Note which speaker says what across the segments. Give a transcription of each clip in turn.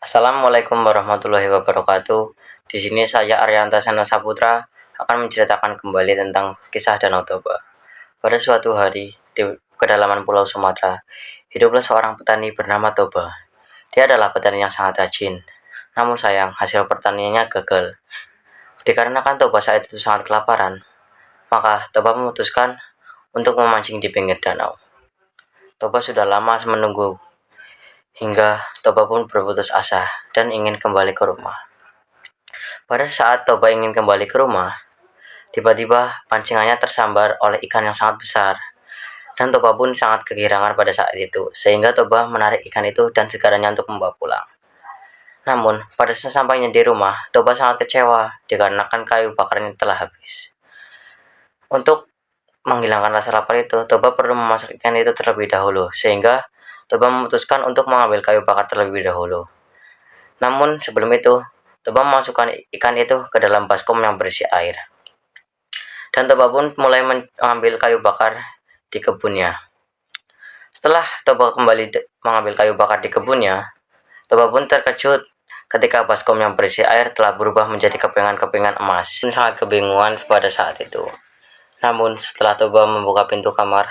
Speaker 1: Assalamualaikum warahmatollahi wabarakatuh. Di sini saya Aryantasena Saputra akan menceritakan kembali tentang kisah Danau Toba. Pada suatu hari di kedalaman Pulau Sumatera, hiduplah seorang petani bernama Toba. Dia adalah petani yang sangat rajin. Namun sayang, hasil pertaniannya gagal. Dikarenakan Toba saat itu sangat kelaparan, maka Toba memutuskan untuk memancing di pinggir danau. Toba sudah lama menunggu hingga Toba pun berputus asa dan ingin kembali ke rumah. Pada saat Toba ingin kembali ke rumah, tiba-tiba pancingannya tersambar oleh ikan yang sangat besar. Dan Toba pun sangat kegirangan pada saat itu, sehingga Toba menarik ikan itu dan segaranya untuk membawa pulang. Namun, pada sesampainya di rumah, Toba sangat kecewa dikarenakan kayu bakarnya telah habis. Untuk menghilangkan rasa lapar itu, Toba perlu memasak ikan itu terlebih dahulu, sehingga Toba memutuskan untuk mengambil kayu bakar terlebih dahulu. Namun sebelum itu, Toba memasukkan ikan itu ke dalam baskom yang berisi air. Dan Toba pun mulai mengambil kayu bakar di kebunnya. Setelah Toba kembali mengambil kayu bakar di kebunnya, Toba pun terkejut ketika baskom yang berisi air telah berubah menjadi kepingan-kepingan emas. Sangat kebingungan pada saat itu. Namun setelah Toba membuka pintu kamar,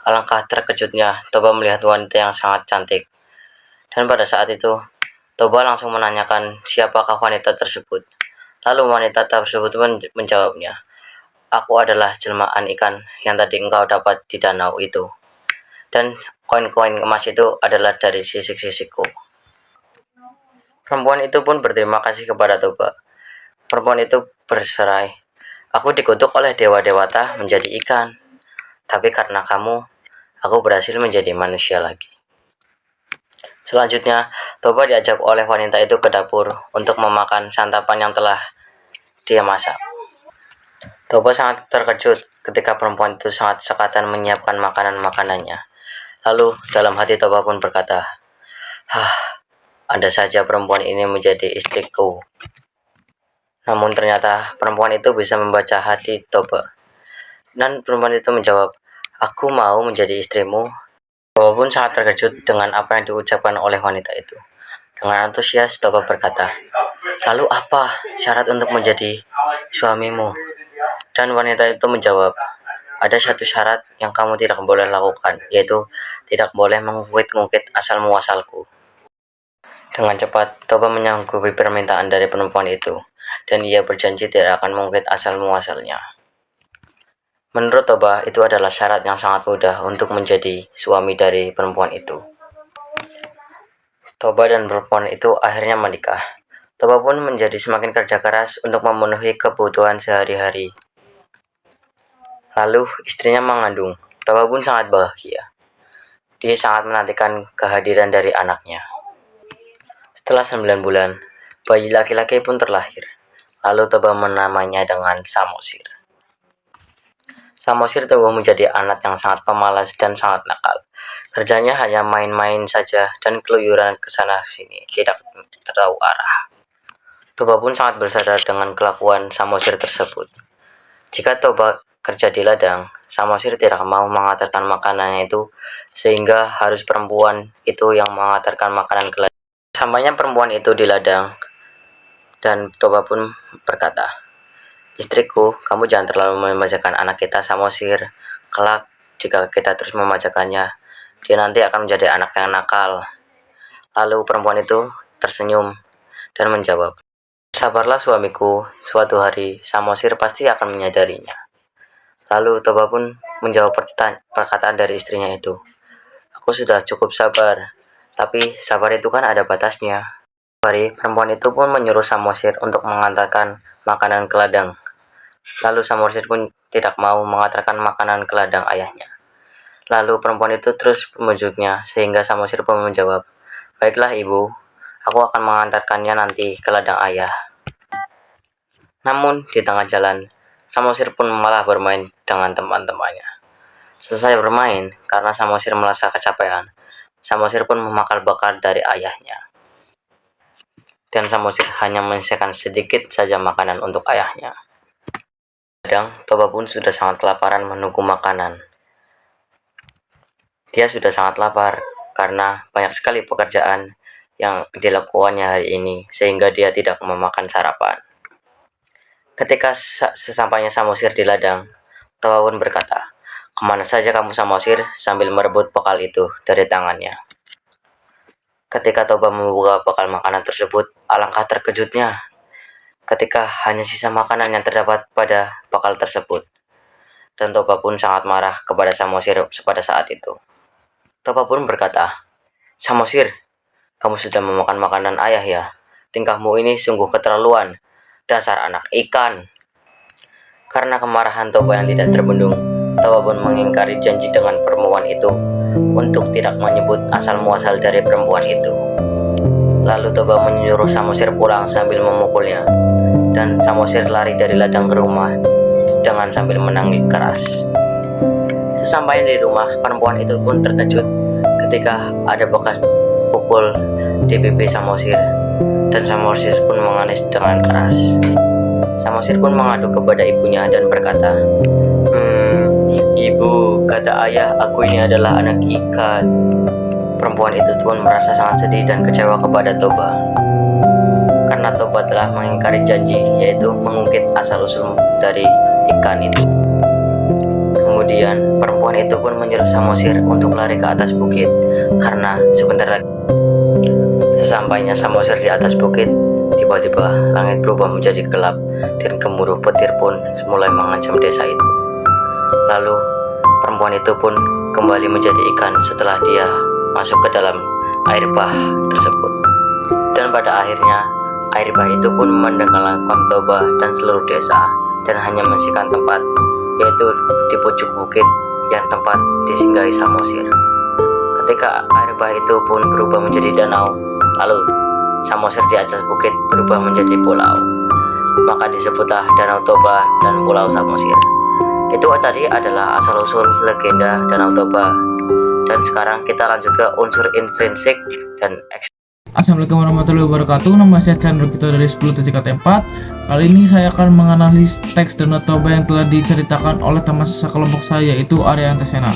Speaker 1: alangkah terkejutnya Toba melihat wanita yang sangat cantik. Dan pada saat itu, Toba langsung menanyakan siapakah wanita tersebut. Lalu wanita tersebut menjawabnya, "Aku adalah jelmaan ikan yang tadi engkau dapat di danau itu. Dan koin-koin emas itu adalah dari sisik-sisikku." Perempuan itu pun berterima kasih kepada Toba. Perempuan itu berserai, "Aku dikutuk oleh dewa-dewata menjadi ikan. Tapi karena kamu, aku berhasil menjadi manusia lagi." Selanjutnya, Toba diajak oleh wanita itu ke dapur untuk memakan santapan yang telah dia masak. Toba sangat terkejut ketika perempuan itu sangat sekatan menyiapkan makanan-makanannya. Lalu dalam hati Toba pun berkata, "Andai saja perempuan ini menjadi istriku." Namun ternyata perempuan itu bisa membaca hati Toba. Dan perempuan itu menjawab, "Aku mau menjadi istrimu." Toba pun sangat terkejut dengan apa yang diucapkan oleh wanita itu. Dengan antusias, Toba berkata, "Lalu apa syarat untuk menjadi suamimu?" Dan wanita itu menjawab, "Ada satu syarat yang kamu tidak boleh lakukan, yaitu tidak boleh mengungkit-ungkit asal-muasalku." Dengan cepat, Toba menyanggupi permintaan dari perempuan itu, dan ia berjanji tidak akan mengungkit asal-muasalnya. Menurut Toba, itu adalah syarat yang sangat mudah untuk menjadi suami dari perempuan itu. Toba dan perempuan itu akhirnya menikah. Toba pun menjadi semakin kerja keras untuk memenuhi kebutuhan sehari-hari. Lalu istrinya mengandung. Toba pun sangat bahagia. Dia sangat menantikan kehadiran dari anaknya. Setelah 9 bulan, bayi laki-laki pun terlahir. Lalu Toba menamainya dengan Samosir. Samosir tumbuh menjadi anak yang sangat pemalas dan sangat nakal. Kerjanya hanya main-main saja dan keluyuran ke sana sini, tidak tahu arah. Toba pun sangat bersadar dengan kelakuan Samosir tersebut. Jika Toba kerja di ladang, Samosir tidak mau mengantarkan makanannya itu, sehingga harus perempuan itu yang mengantarkan makanan ke ladang. Sampainya perempuan itu di ladang, dan Toba pun berkata, "Istriku, kamu jangan terlalu memanjakan anak kita Samosir. Kelak, jika kita terus memanjakannya, dia nanti akan menjadi anak yang nakal." Lalu perempuan itu tersenyum dan menjawab, "Sabarlah suamiku, suatu hari Samosir pasti akan menyadarinya." Lalu Toba pun menjawab perkataan dari istrinya itu, "Aku sudah cukup sabar, tapi sabar itu kan ada batasnya." Hari, perempuan itu pun menyuruh Samosir untuk mengantarkan makanan ke ladang. Lalu Samosir pun tidak mau mengantarkan makanan ke ladang ayahnya. Lalu perempuan itu terus membujuknya, sehingga Samosir pun menjawab, "Baiklah ibu, aku akan mengantarkannya nanti ke ladang ayah." Namun di tengah jalan, Samosir pun malah bermain dengan teman-temannya. Selesai bermain, karena Samosir merasa kecapean, Samosir pun memakan bakar dari ayahnya. Dan Samosir hanya menyisihkan sedikit saja makanan untuk ayahnya. Kadang Toba pun sudah sangat kelaparan menunggu makanan. Dia sudah sangat lapar karena banyak sekali pekerjaan yang dilakukannya hari ini sehingga dia tidak memakan sarapan. Ketika sesampainya Samosir di ladang, Toba pun berkata, "Kemana saja kamu Samosir?" sambil merebut bekal itu dari tangannya. Ketika Toba membuka bekal makanan tersebut, alangkah terkejutnya ketika hanya sisa makanan yang terdapat pada bekal tersebut. Dan Toba pun sangat marah kepada Samosir pada saat itu. Toba pun berkata, "Samosir, kamu sudah memakan makanan ayah ya? Tingkahmu ini sungguh keterlaluan, dasar anak ikan." Karena kemarahan Toba yang tidak terbendung, Toba pun mengingkari janji dengan perempuan itu untuk tidak menyebut asal-muasal dari perempuan itu. Lalu Toba menyuruh Samosir pulang sambil memukulnya, dan Samosir lari dari ladang ke rumah dengan sambil menangis keras. Sesampainya di rumah, perempuan itu pun terkejut ketika ada bekas pukul di pipi Samosir, dan Samosir pun menangis dengan keras. Samosir pun mengadu kepada ibunya dan berkata, "Ibu, kata ayah aku ini adalah anak ikan." Perempuan itu pun merasa sangat sedih dan kecewa kepada Toba, karena Toba telah mengingkari janji, yaitu mengungkit asal-usul dari ikan itu. Kemudian perempuan itu pun menyuruh Samosir untuk lari ke atas bukit, karena sebentar lagi. Sesampainya Samosir di atas bukit, tiba-tiba langit berubah menjadi gelap dan gemuruh petir pun mulai mengancam desa itu. Lalu perempuan itu pun kembali menjadi ikan setelah dia masuk ke dalam air bah tersebut. Dan pada akhirnya air bah itu pun menenggelamkan Toba dan seluruh desa, dan hanya menyisakan tempat, yaitu di pucuk bukit yang tempat disinggahi Samosir. Ketika air bah itu pun berubah menjadi danau, lalu Samosir di atas bukit berubah menjadi pulau, maka disebutlah Danau Toba dan Pulau Samosir. Itu tadi adalah asal-usul legenda Danau Toba. Dan sekarang kita lanjut ke unsur intrinsik dan ekstrinsi.
Speaker 2: Assalamualaikum warahmatullahi wabarakatuh. Nama saya Chandra Kita dari 10.4. Kali ini saya akan menganalisis teks Danau Toba yang telah diceritakan oleh teman sekelompok saya, yaitu Arianta Sena.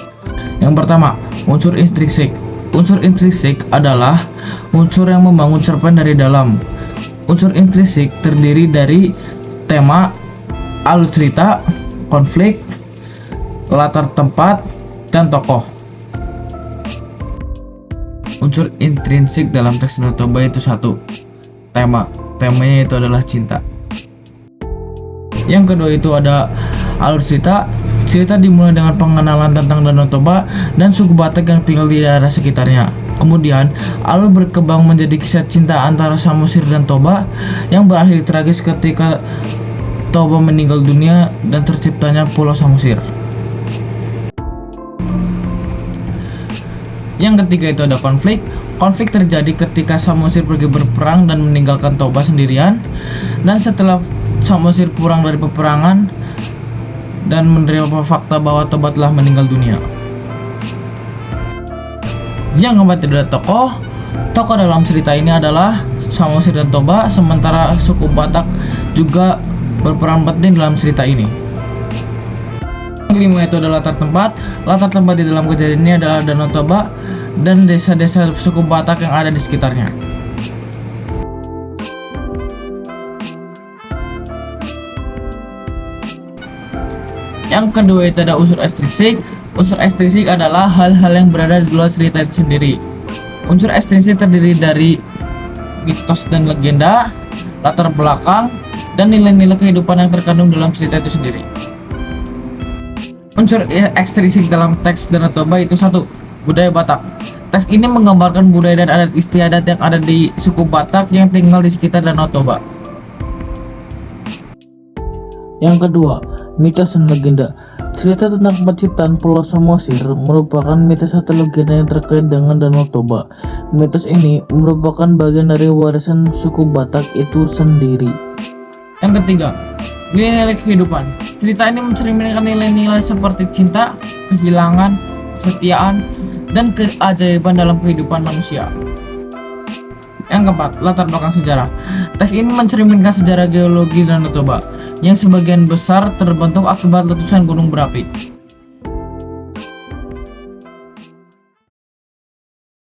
Speaker 2: Yang pertama, unsur intrinsik. Unsur intrinsik adalah unsur yang membangun cerpen dari dalam. Unsur intrinsik terdiri dari tema, alur cerita, konflik, latar tempat, dan tokoh. Unsur intrinsik dalam teks Danau Toba itu satu, tema. Temanya itu adalah cinta. Yang kedua itu ada alur cerita. Cerita dimulai dengan pengenalan tentang Danau Toba dan suku Batak yang tinggal di daerah sekitarnya. Kemudian alur berkembang menjadi kisah cinta antara Samosir dan Toba yang berakhir tragis ketika Toba meninggal dunia dan terciptanya Pulau Samosir. Yang ketiga itu ada konflik. Konflik terjadi ketika Samosir pergi berperang dan meninggalkan Toba sendirian. Dan setelah Samosir pulang dari peperangan dan menerima fakta bahwa Toba telah meninggal dunia. Yang keempat itu ada tokoh. Tokoh dalam cerita ini adalah Samosir dan Toba, sementara suku Batak juga berperan penting dalam cerita ini. Yang kelima itu adalah latar tempat. Latar tempat di dalam kejadian ini adalah Danau Toba dan desa-desa suku Batak yang ada di sekitarnya. Yang kedua itu ada unsur ekstrinsik. Unsur ekstrinsik adalah hal-hal yang berada di luar cerita itu sendiri. Unsur ekstrinsik terdiri dari mitos dan legenda, latar belakang, dan nilai-nilai kehidupan yang terkandung dalam cerita itu sendiri. Unsur ekstrinsik dalam teks Danau Toba itu satu, budaya Batak. Teks ini menggambarkan budaya dan adat istiadat yang ada di suku Batak yang tinggal di sekitar Danau Toba. Yang kedua, mitos dan legenda. Cerita tentang penciptaan Pulau Samosir merupakan mitos atau legenda yang terkait dengan Danau Toba. Mitos ini merupakan bagian dari warisan suku Batak itu sendiri. Yang ketiga, nilai-nilai kehidupan. Cerita ini mencerminkan nilai-nilai seperti cinta, kehilangan, kesetiaan, dan keajaiban dalam kehidupan manusia. Yang keempat, latar belakang sejarah. Teks ini mencerminkan sejarah geologi Danau Toba yang sebagian besar terbentuk akibat letusan gunung berapi.